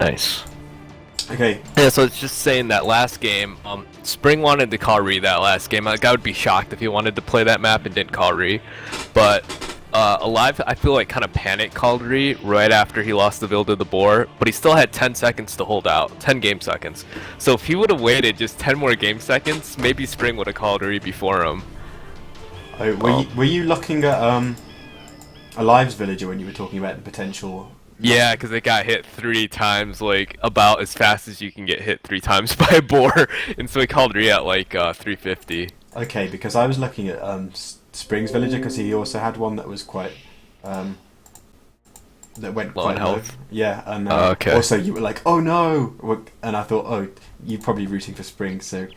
Nice. Okay. Yeah, so it's just saying that last game, Spring wanted to call re that last game. Like, I would be shocked if he wanted to play that map and didn't call re. But Alive, I feel like kind of panic called re right after he lost the build to the boar, but he still had 10 seconds to hold out, 10 game seconds. So if he would have waited just 10 more game seconds, maybe Spring would have called re before him. Oh, were you looking at Alive's villager when you were talking about the potential? Yeah, because it got hit 3 times, like about as fast as you can get hit 3 times by a boar, and so he called re at like 350. Okay, because I was looking at Spring's villager because he also had one that was quite that went Low quite in low. health. Yeah, and Okay. also you were like, oh no, and I thought, oh, you're probably rooting for Spring, so.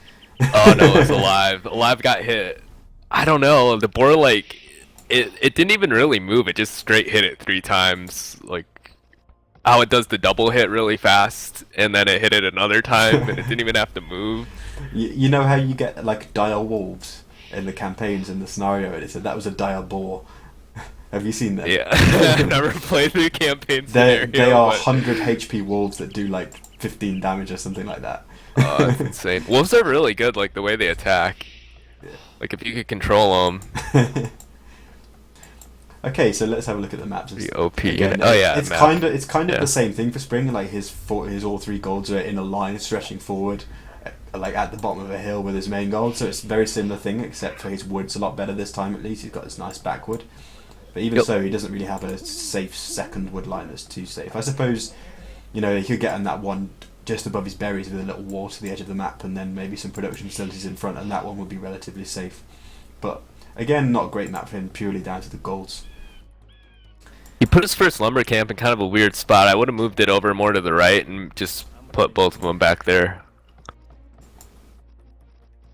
Oh no, it's Alive. Alive got hit. I don't know. The boar like it didn't even really move. It just straight hit it 3 times. Like how it does the double hit really fast, and then it hit it another time, and it didn't even have to move. You know how you get like dire wolves in the campaigns in the scenario, and it said that was a dire boar. Have you seen that? Yeah, I've never played the campaign scenario. They are but, 100 HP wolves that do like 15 damage or something like that. Oh, that's insane. Wolves are really good. Like the way they attack. Like if you could control them. Okay, so let's have a look at the maps. The OP. Again, Oh yeah. it's map. kind of Yeah. the same thing for Spring. Like his all three golds are in a line stretching forward, like at the bottom of a hill with his main gold. So it's a very similar thing, except for his wood's a lot better this time. At least he's got his nice backwood. But even so, he doesn't really have a safe second wood line that's too safe. I suppose, he could get on that one just above his berries with a little wall to the edge of the map, and then maybe some production facilities in front, and that one would be relatively safe. But again, not a great map for him, purely down to the golds. He put his first lumber camp in kind of a weird spot. I would have moved it over more to the right and just put both of them back there.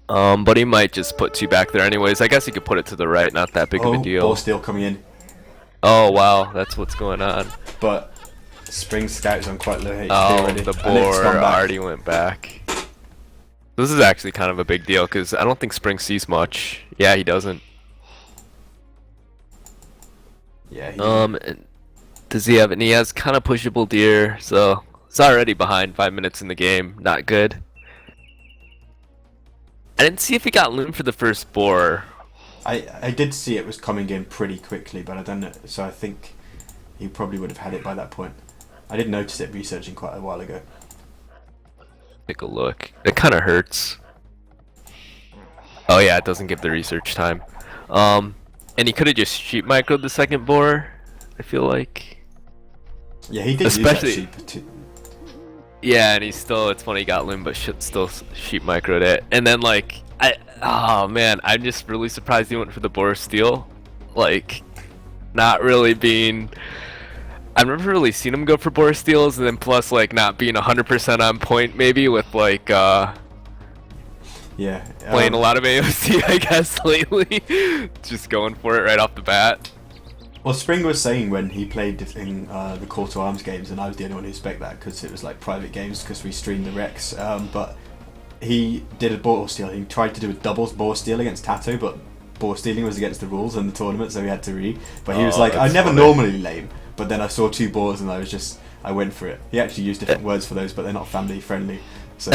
But he might just put 2 back there anyways. I guess he could put it to the right, not that big of a deal. Ball steel coming in. Oh wow, that's what's going on. But Spring Scout's on quite low HP Oh, already. the And it's boar gone back. already went back. This is actually kind of a big deal because I don't think Spring sees much. Yeah, he doesn't. Yeah. And does he have? And he has kind of pushable deer, so it's already behind 5 minutes in the game. Not good. I didn't see if he got loom for the first boar. I did see it was coming in pretty quickly, but I don't know. So I think he probably would have had it by that point. I did notice it researching quite a while ago. Take a look. It kind of hurts. Oh yeah, it doesn't give the research time. And he could have just sheep microed the second boar. I feel like. Yeah, he did Especially- use that sheep too. Yeah, and it's funny he got loom, but still sheep microed it. And then oh man, I'm just really surprised he went for the boar steel. Like, not really being. I've never really seen him go for boar steals, and then plus not being 100% on point maybe with Yeah. playing a lot of AOC I guess lately. Just going for it right off the bat. Well, Spring was saying when he played in the Call to Arms games, and I was the only one who expect that because it was like private games because we streamed the Rex. But he did a boar steal. He tried to do a doubles boar steal against Tato, but boar stealing was against the rules in the tournament, so he had to re. But he was like, I that's never funny. normally lame, but then I saw 2 boars and I went for it. He actually used different words for those, but they're not family friendly. So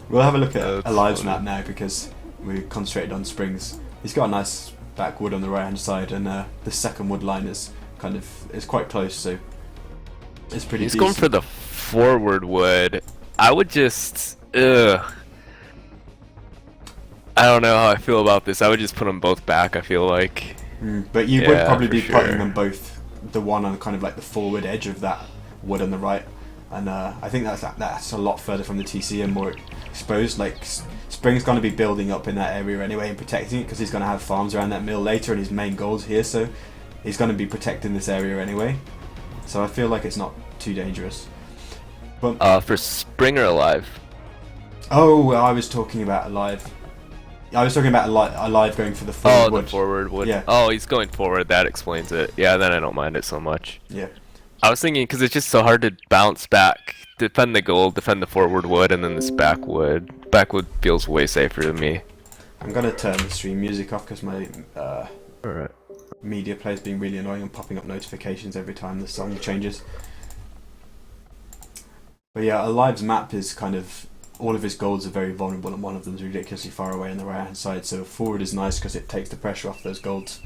we'll have a look at That's Alive's funny. map now because we concentrated on Springs. He's got a nice backwood on the right hand side, and the second wood line is quite close, so it's pretty He's decent. going for the forward wood. I would just I don't know how I feel about this. I would just put them both back, I feel like. But you would Yeah, probably for be putting sure. them both, the one on kind of like the forward edge of that wood on the right, and I think that's a lot further from the TC and more exposed. Like Spring's going to be building up in that area anyway and protecting it because he's going to have farms around that mill later, and his main goal's here, so he's going to be protecting this area anyway. So I feel like it's not too dangerous. But For Spring or Alive? oh, I was talking about Alive. I was talking about Alive going for the forward Oh, wood. the forward wood. Yeah. Oh, he's going forward. That explains it. Yeah, then I don't mind it so much. Yeah. I was thinking because it's just so hard to bounce back, defend the gold, defend the forward wood, and then this backwood. Backwood feels way safer to me. I'm going to turn the stream music off because my Alright. media player's being really annoying and popping up notifications every time the song changes. But yeah, Alive's map is kind of all of his golds are very vulnerable, and one of them is ridiculously far away on the right hand side. So forward is nice because it takes the pressure off those golds.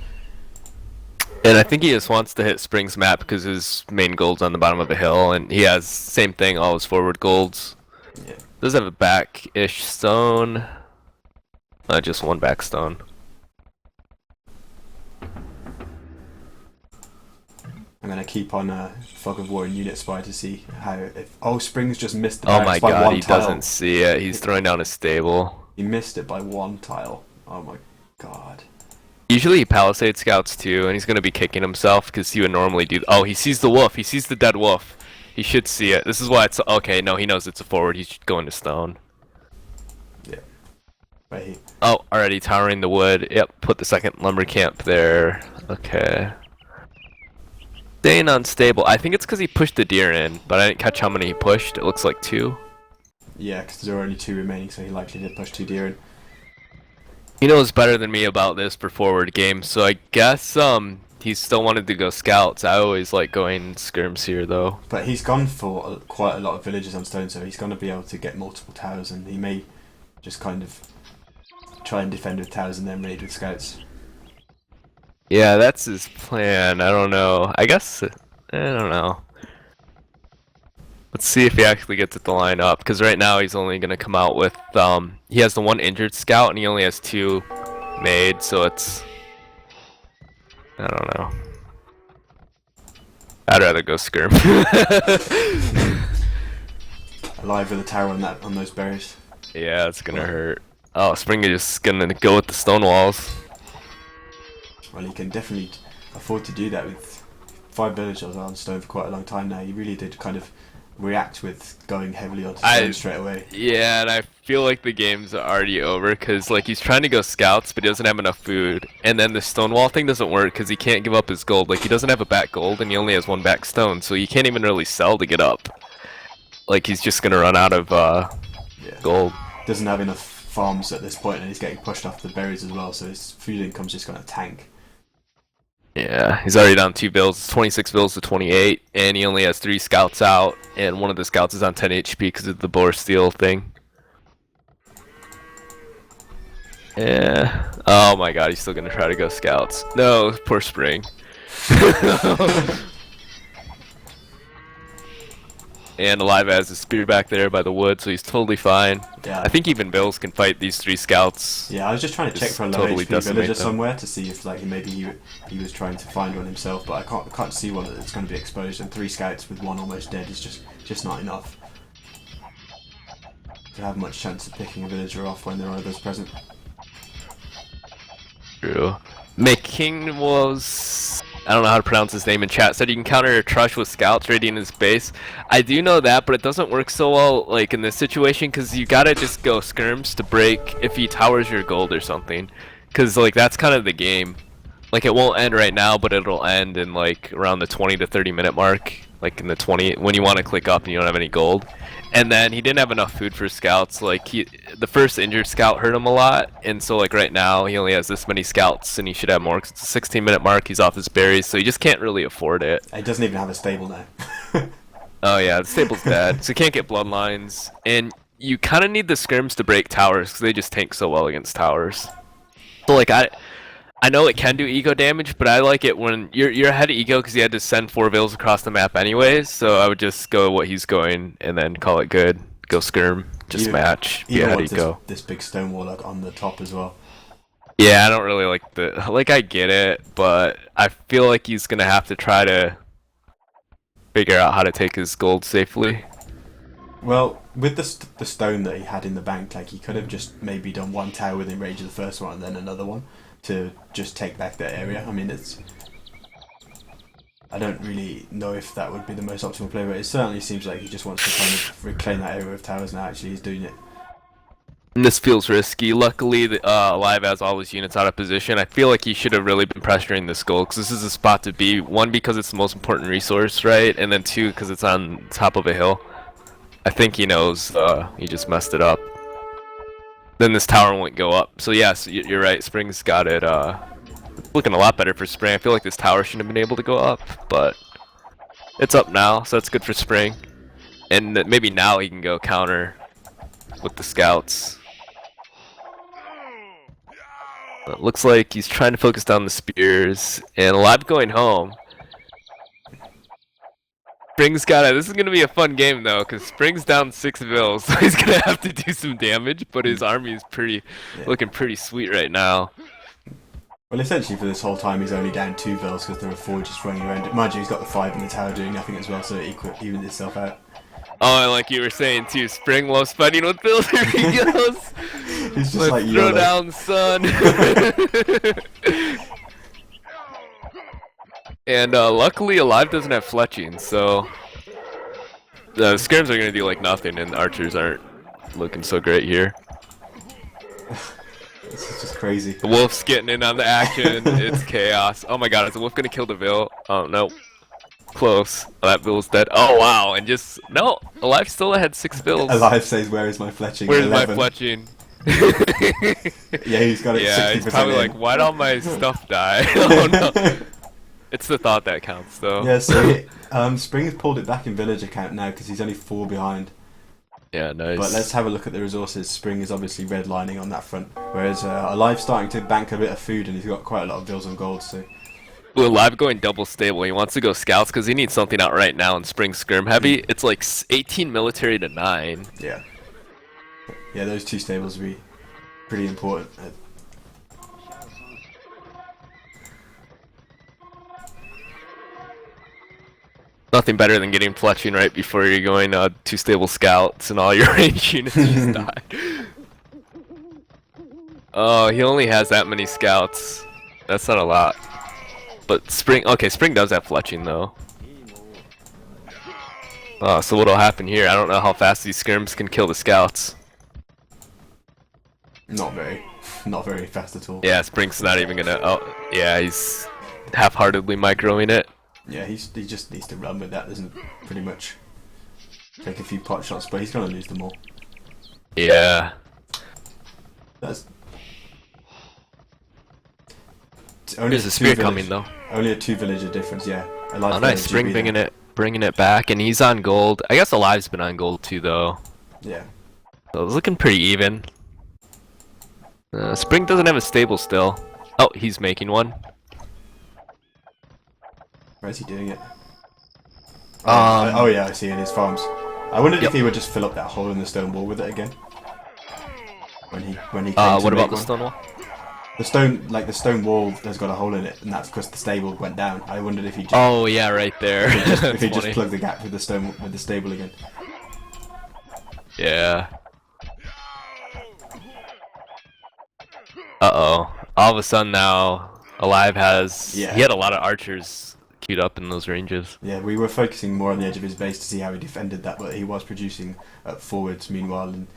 And I think he just wants to hit Spring's map because his main gold's on the bottom of a hill, and he has same thing, all his forward golds. Yeah. Does have a back-ish stone. Just one back stone. I'm gonna keep on Fog of War and Unit Spy to see how if Spring's just missed the Oh barracks my by god, one he tile. doesn't see it. He's throwing down a stable. He missed it by one tile. Oh my god. Usually he palisade scouts too, and he's gonna be kicking himself because he would normally do. Oh, he sees the wolf. He sees the dead wolf. He should see it. This is why it's okay. No, he knows it's a forward. He's going to stone. Yeah. Right. Oh, already towering the wood. Yep, put the second lumber camp there. Okay. Staying unstable. I think it's because he pushed the deer in, but I didn't catch how many he pushed. It looks like 2. Yeah, because there are only 2 remaining, so he likely did push 2 deer in. He knows better than me about this for forward games, so I guess he still wanted to go scouts. I always like going skirms here though. But he's gone for quite a lot of villages on stone, so he's going to be able to get multiple towers, and he may just kind of try and defend with towers and then raid with scouts. Yeah, that's his plan. I don't know. I guess I don't know. Let's see if he actually gets it to line up, because right now he's only gonna come out with he has the 1 injured scout and he only has 2 made, so it's I don't know. I'd rather go skirm. Alive with a tower on those berries. Yeah, it's gonna hurt. Oh, Spring is just gonna go with the stone walls. Well, he can definitely afford to do that with 5 villagers on stone for quite a long time now. He really did kind of react with going heavily onto stone straight away. Yeah, and I feel like the game's already over because like he's trying to go scouts, but he doesn't have enough food, and then the stonewall thing doesn't work because he can't give up his gold. Like he doesn't have a back gold, and he only has 1 back stone, so he can't even really sell to get up. Like he's just gonna run out of gold. Doesn't have enough farms at this point, and he's getting pushed off the berries as well, so his food income's just gonna tank. Yeah, he's already down 2 bills, 26 bills to 28, and he only has 3 scouts out, and one of the scouts is on 10 HP because of the boar steel thing. Yeah. Oh my god, he's still gonna try to go scouts. No, poor Spring. And Alive has his spear back there by the wood, so he's totally fine. Yeah. I think even Bills can fight these 3 scouts. Yeah, I was just trying to check for a low totally HP villager them. somewhere to see if like maybe he was trying to find one himself, but I can't see one that's going to be exposed. And 3 scouts with 1 almost dead is just not enough to have much chance of picking a villager off when there are others present. True. King was... I don't know how to pronounce his name in chat. Said you can counter a Trush with scouts raiding his base. I do know that, but it doesn't work so well like in this situation because you gotta just go skirms to break if he towers your gold or something. Because like that's kind of the game. Like it won't end right now, but it'll end in like around the 20 to 30 minute mark. Like in the 20 when you want to click up and you don't have any gold. And then he didn't have enough food for scouts. Like the first injured scout hurt him a lot, and so like right now he only has this many scouts, and he should have more because it's a 16-minute mark. He's off his berries, so he just can't really afford it. He doesn't even have a stable now. Oh yeah, the stable's dead, so he can't get bloodlines, and you kind of need the skirms to break towers because they just tank so well against towers. So like I know it can do ego damage, but I like it when you're ahead of ego because he had to send 4 vills across the map anyways. So I would just go what he's going and then call it good. Go skirm, just match, be ahead of ego. This big stone wall like on the top as well. Yeah, I don't really like I get it, but I feel like he's gonna have to try to figure out how to take his gold safely. Well, with the stone that he had in the bank, like he could have just maybe done 1 tower within range of the first one and then another one to just take back that area. I mean, I don't really know if that would be the most optimal play, but it certainly seems like he just wants to kind of reclaim that area of towers now. Actually, he's doing it. And this feels risky. Luckily, Alive has all his units out of position. I feel like he should have really been pressuring this goal because this is a spot to be. 1, because it's the most important resource, right? And then 2, because it's on top of a hill. I think he knows he just messed it up. Then this tower won't go up. So yes, you're right. Spring's got it looking a lot better for Spring. I feel like this tower shouldn't have been able to go up, but it's up now, so that's good for Spring. And maybe now he can go counter with the scouts. It looks like he's trying to focus down the spears, and Alive going home. Spring's got it. This is gonna be a fun game though, because Spring's down 6 vills, so he's gonna have to do some damage. But his army is looking pretty sweet right now. Well, essentially for this whole time he's only down 2 vills because there are 4 just running around. Mind you, he's got the 5 in the tower doing nothing as well, so it evens itself out. Oh, and like you were saying too, Spring loves fighting with vills. Here he goes. He's just Let's like throw YOLO. down, son. And luckily, Alive doesn't have fletching, so the skirms are gonna do like nothing, and the archers aren't looking so great here. This is just crazy. The wolf's getting in on the action. It's chaos. Oh my god, is the wolf gonna kill the vill? Oh no, close. Oh, that vill's dead. Oh wow, and just no, Alive still had 6 vills. Alive says, "Where is my fletching?" Where's 11. my fletching? Yeah, he's got it. Yeah, 60% he's probably in. like, why'd all my stuff die? Oh no. It's the thought that counts, though. Yeah, so Spring has pulled it back in villager count now because he's only 4 behind. Yeah, nice. But let's have a look at the resources. Spring is obviously redlining on that front, whereas Alive's starting to bank a bit of food and he's got quite a lot of bills on gold. So Well, Alive going double stable. He wants to go scouts because he needs something out right now. And Spring skirm heavy. It's like 18 military to 9. yeah, those 2 stables will be pretty important. Nothing better than getting fletching right before you're going 2 stable scouts and all your range units just die. Oh, he only has that many scouts. That's not a lot. But Spring, okay, Spring does have fletching though. Oh, so what'll happen here? I don't know how fast these skirms can kill the scouts. Not very fast at all. Yeah, Spring's not even gonna. Oh, yeah, he's half-heartedly microing it. Yeah, he just needs to run with that, doesn't pretty much take a few pot shots, but he's gonna lose them all. Yeah. That's only There's a spear coming though. Only a 2 villager difference, yeah. Oh, nice. Spring bringing it back, and he's on gold. I guess Alive's been on gold too, though. Yeah. So it's looking pretty even. Spring doesn't have a stable still. Oh, he's making one. Where is he doing it? Um, oh yeah, I see in his farms. I wondered if he would just fill up that hole in the stone wall with it again. When he came to what about make the one. stone wall? The stone wall has got a hole in it, and that's because the stable went down. I wondered if he just Oh yeah, right there. if he That's just funny. plugged the gap with the stable again. Yeah. Uh-oh. All of a sudden now, Alive has... Yeah. He had a lot of archers queued up in those ranges. Yeah, we were focusing more on the edge of his base to see how he defended that, but he was producing forwards meanwhile, and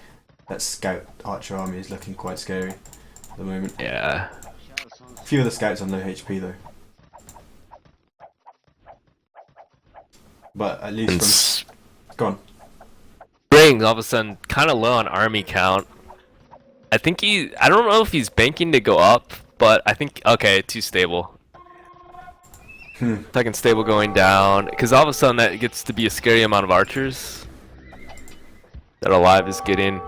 that scout archer army is looking quite scary at the moment. Yeah. A few of the scouts on low HP though. But at And least gone. Spring, all of a sudden, kind of low on army count. I think I don't know if he's banking to go up, but I think, okay, 2 stable. Second stable going down, because all of a sudden that gets to be a scary amount of archers that Alive is getting.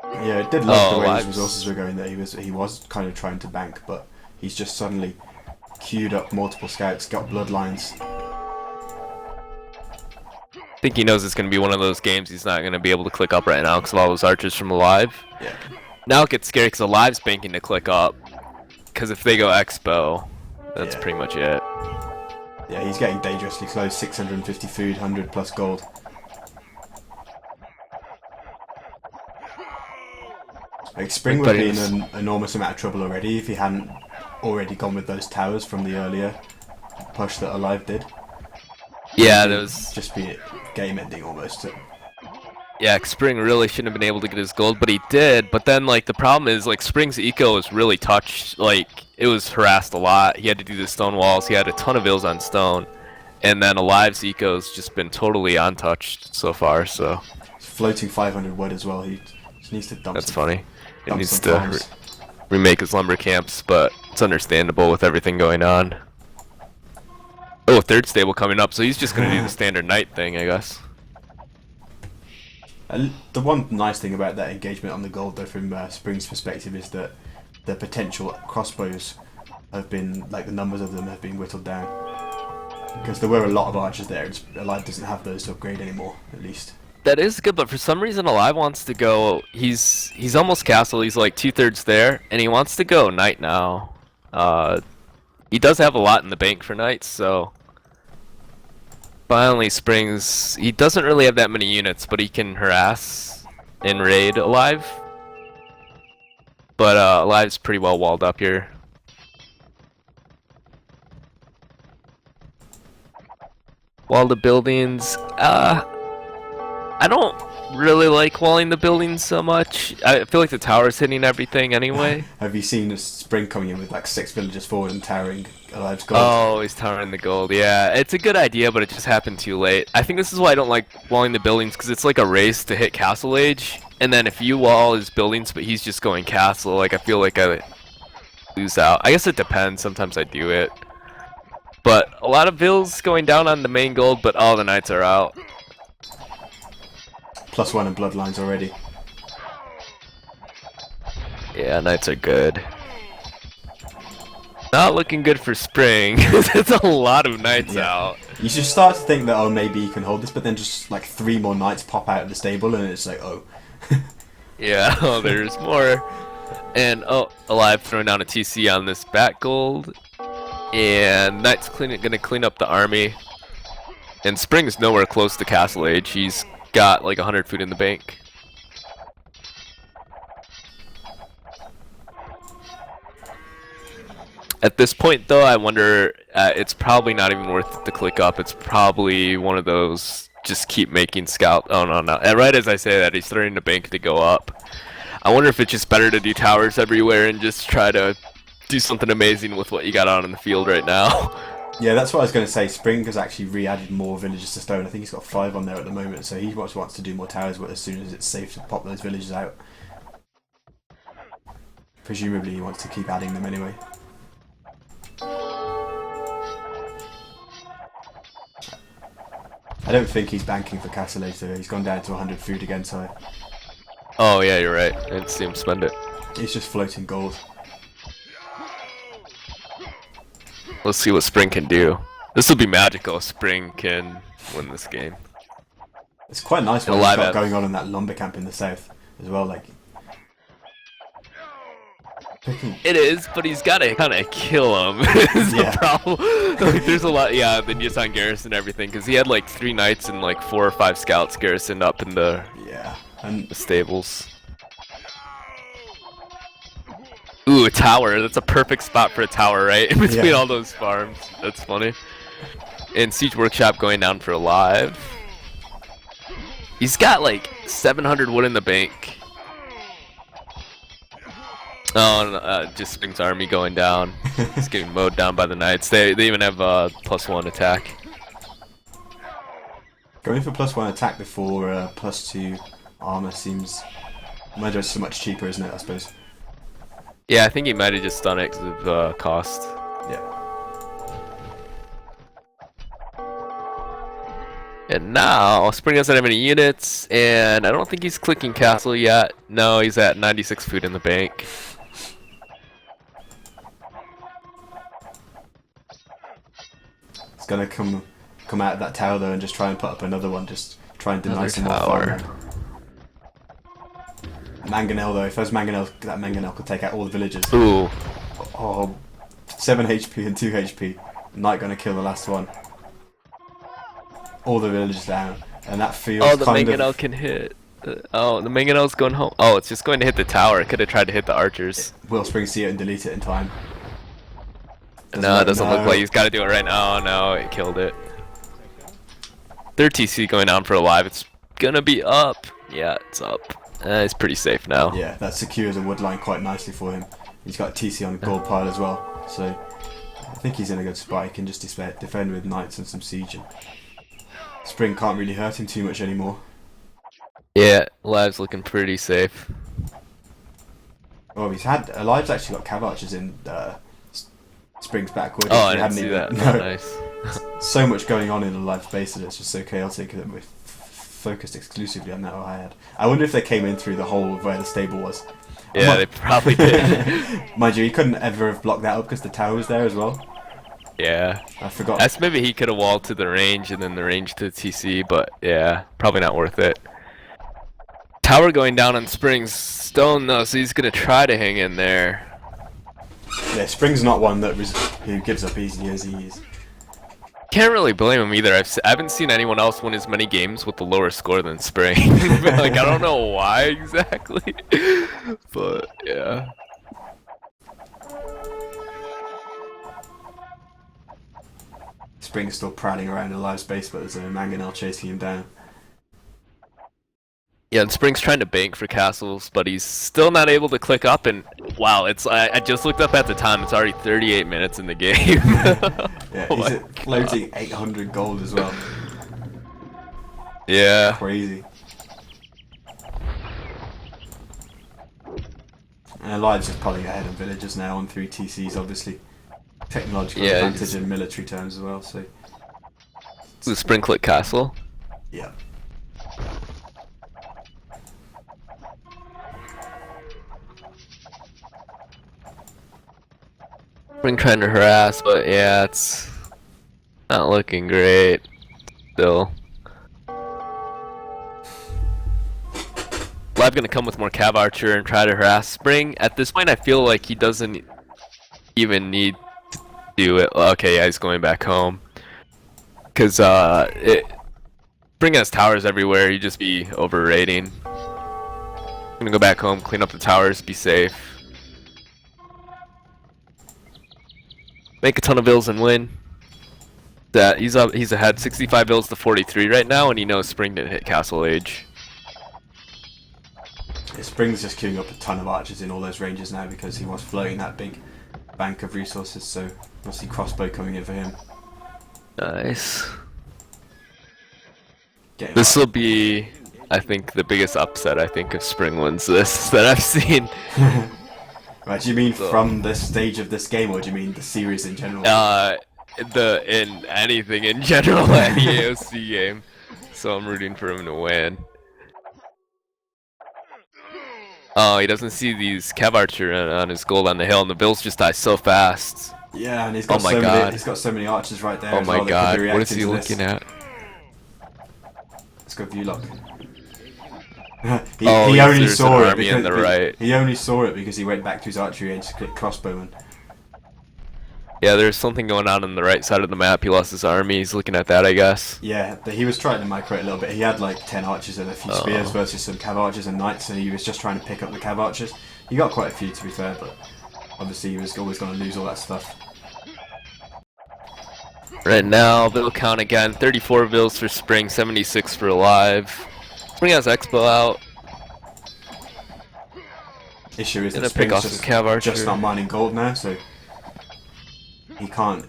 Yeah, it did love the way his Alive's- resources were going there. He was kind of trying to bank, but he's just suddenly queued up multiple scouts, got bloodlines. I think he knows it's going to be one of those games he's not going to be able to click up right now because of all those archers from Alive. Yeah. Now it gets scary because Alive's banking to click up. Because if they go Expo, that's Yeah. pretty much it. Yeah, he's getting dangerously close. 650 food, 100 plus gold. Like Spring would But be in it's- an enormous amount of trouble already if he hadn't already gone with those towers from the earlier push that Alive did. Yeah, there was... Just be game ending almost. Yeah, Spring really shouldn't have been able to get his gold, but he did. But then, like, the problem is, like, Spring's eco was really touched. Like, it was harassed a lot. He had to do the stone walls. He had a ton of ills on stone. And then Alive's eco's just been totally untouched so far, so... Floating 500 wood as well. He just needs to dump That's some, funny. It dump needs some to farms. remake his lumber camps, but it's understandable with everything going on. Oh, Oh, third stable coming up, so he's just gonna do the standard knight thing, I guess. The one nice thing about that engagement on the gold, though, from Spring's perspective, is that the potential crossbows have been, like, the numbers of them have been whittled down. Because there were a lot of archers there, and Alive doesn't have those to upgrade anymore, at least. That is good, but for some reason Alive wants to go. He's almost castle. He's like 2/3 there, and he wants to go knight now. He does have a lot in the bank for knights, so finally Springs. He doesn't really have that many units, but he can harass and raid Alive. But Alive's pretty well walled up here. Wall the buildings. I don't really like walling the buildings so much. I feel like the tower's hitting everything anyway. Have you seen a Spring coming in with like 6 villagers forward and towering Alive's gold? Oh, he's towering the gold. Yeah, it's a good idea, but it just happened too late. I think this is why I don't like walling the buildings, because it's like a race to hit castle age. And then if you wall his buildings, but he's just going castle, like I feel like I lose out. I guess it depends. Sometimes I do it. But a lot of vills going down on the main gold, but all the knights are out. +1 and bloodlines already. Yeah, knights are good. Not looking good for Spring. There's a lot of knights out. You should start to think that, oh, maybe you can hold this, but then just like 3 more knights pop out of the stable, and it's like, oh. Yeah, oh, there's more. And oh, Alive throwing down a TC on this back gold. And Knight's gonna clean up the army. And Spring's nowhere close to castle age. He's got like 100 food in the bank. At this point, though, I wonder, it's probably not even worth it to click up. It's probably one of those just keep making scout. Oh, no, no. And right as I say that, he's throwing the bank to go up. I wonder if it's just better to do towers everywhere and just try to do something amazing with what you got out on the field right now. Yeah, that's what I was going to say. Spring has actually re-added more villages to stone. I think he's got 5 on there at the moment, so he wants to do more towers as soon as it's safe to pop those villages out. Presumably he wants to keep adding them anyway. I don't think he's banking for castle age though. He's gone down to 100 food again, so Oh, yeah, you're right. I didn't see him spend it. he's just floating gold. Let's see what Spring can do. This will be magical if Spring can win this game. It's quite nice what he's got going on in that lumber camp in the south as well. Like, it is, but he's got to kind of kill him. Is the problem. Like, there's a lot, yeah, than just on garrison and everything, because he had like 3 knights and like 4 or 5 scouts garrisoned up in the the stables. Ooh, a tower. That's a perfect spot for a tower, right? In between all those farms. That's funny. And Siege Workshop going down for Alive. He's got like 700 wood in the bank. Oh, and, just Spring's army going down. It's getting mowed down by the knights. They even have +1 attack. Going for +1 attack before +2 armor seems so much cheaper, isn't it? I suppose. Yeah, I think he might have just done it because of cost. Yeah. And now, Spring doesn't have any units, and I don't think he's clicking castle yet. No, he's at 96 food in the bank. He's gonna come out of that tower though and just try and put up another one, just try and deny some more farmland. Mangonel though, if there's Mangonel, that Mangonel could take out all the villagers. Ooh. Oh, 7 HP and 2 HP. Knight gonna kill the last one. All the villagers down, and that feels Oh, the Mangonel can hit. Oh, the Mangonel's going home. Oh, it's just going to hit the tower. It could have tried to hit the archers. Will Spring see it and delete it in time? No, it doesn't look like he's got to do it right now. Oh, no, it killed it. Their TC going down for Alive. It's gonna be up. Yeah, it's up. It's pretty safe now. Yeah, that secures a wood line quite nicely for him. He's got a TC on the gold pile as well, so I think he's in a good spot. He can just defend with knights and some siege. And Spring can't really hurt him too much anymore. Yeah, Alive's looking pretty safe. Oh, Alive's actually got cav archers in Spring's backward. Oh, I didn't see that. No. Nice. So much going on in a live space that it's just so chaotic that we're focused exclusively on that I wonder if they came in through the hole of where the stable was. Yeah, they probably did. Mind you, he couldn't ever have blocked that up because the tower was there as well. Yeah. I forgot. That's maybe he could have walled to the range and then the range to the TC, but yeah, probably not worth it. Tower going down on Spring's stone though, so he's gonna try to hang in there. Yeah, Spring's not one who gives up easily as he is. Can't really blame him either. I haven't seen anyone else win as many games with a lower score than Spring. Like, I don't know why exactly, but yeah. Spring's still prowling around in live space, but there's a Mangonel chasing him down. Yeah, and Spring's trying to bank for castles, but he's still not able to click up, and wow, I just looked up at the time, it's already 38 minutes in the game. Yeah, Oh he's my at floating 800 gold as well. Yeah. Crazy. And Alive's just pulling ahead of villagers now on 3 TCs, obviously. Technological advantage in military terms as well, so... The Spring click castle? Yeah. Spring trying to harass, but yeah, it's not looking great still. Live gonna come with more Cav Archer and try to harass Spring. At this point, I feel like he doesn't even need to do it. Okay, yeah, he's going back home. Because Spring has towers everywhere, he'd just be overrating. Gonna go back home, clean up the towers, be safe. Make a ton of bills and win. That he's ahead 65 bills to 43 right now, and he knows Spring didn't hit Castle Age. Yeah, Spring's just queuing up a ton of archers in all those ranges now because he was floating that big bank of resources, so we'll see crossbow coming in for him. Nice. This will be, I think, the biggest upset I think if Spring wins this that I've seen. Right, do you mean from the stage of this game, or do you mean the series in general? In anything in general, any AOC game. So I'm rooting for him to win. Oh, he doesn't see these Cav Archer on his gold on the hill, and the bills just die so fast. Yeah, and he's got he's got so many archers right there. Oh as my well god, what is he looking at? Let's go view lock. he only saw it because he only saw it because he went back to his archery and just clicked crossbowman. Yeah, there's something going on the right side of the map. He lost his army. He's looking at that, I guess. Yeah, he was trying to micro it a little bit. He had like 10 archers and a few spears versus some Cav Archers and knights, and he was just trying to pick up the Cav Archers. He got quite a few, to be fair, but obviously he was always going to lose all that stuff. Right now, bill count again. 34 bills for Spring, 76 for Alive. Spring has Expo out. Issue is that Spring's just not mining gold now, so he can't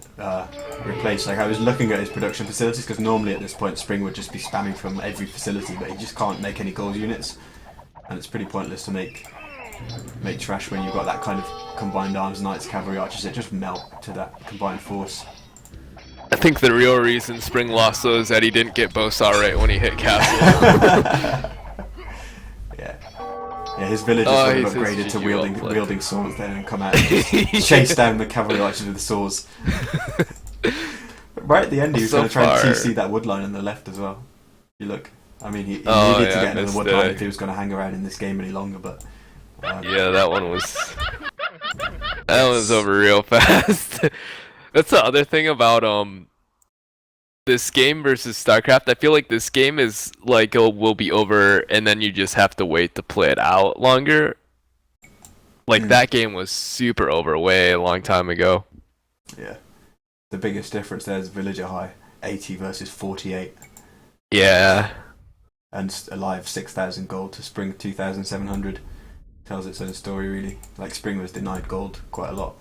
replace. Like, I was looking at his production facilities because normally at this point Spring would just be spamming from every facility, but he just can't make any gold units, and it's pretty pointless to make trash when you've got that kind of combined arms, knights, cavalry, archers. It just melt to that combined force. I think the real reason Spring lost though is that he didn't get Bosaw right when he hit castle. Yeah, his villagers would have upgraded to wielding swords then and come out and just chase down the cavalry archers with the swords. Right at the end, he was going to try and TC that wood line on the left as well. You look, I mean, he needed to get into the wood line if he was going to hang around in this game any longer, but... yeah, that one was over real fast. That's the other thing about this game versus StarCraft. I feel like this game is like will be over and then you just have to wait to play it out longer. Like that game was super over way a long time ago. Yeah. The biggest difference there is Villager High, 80 versus 48. Yeah. And Alive 6,000 gold to Spring 2,700. Tells its own story really. Like Spring was denied gold quite a lot.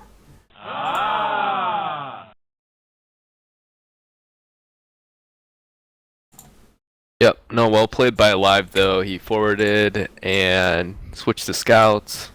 Yep, no, well played by Alive though. He forwarded and switched to scouts.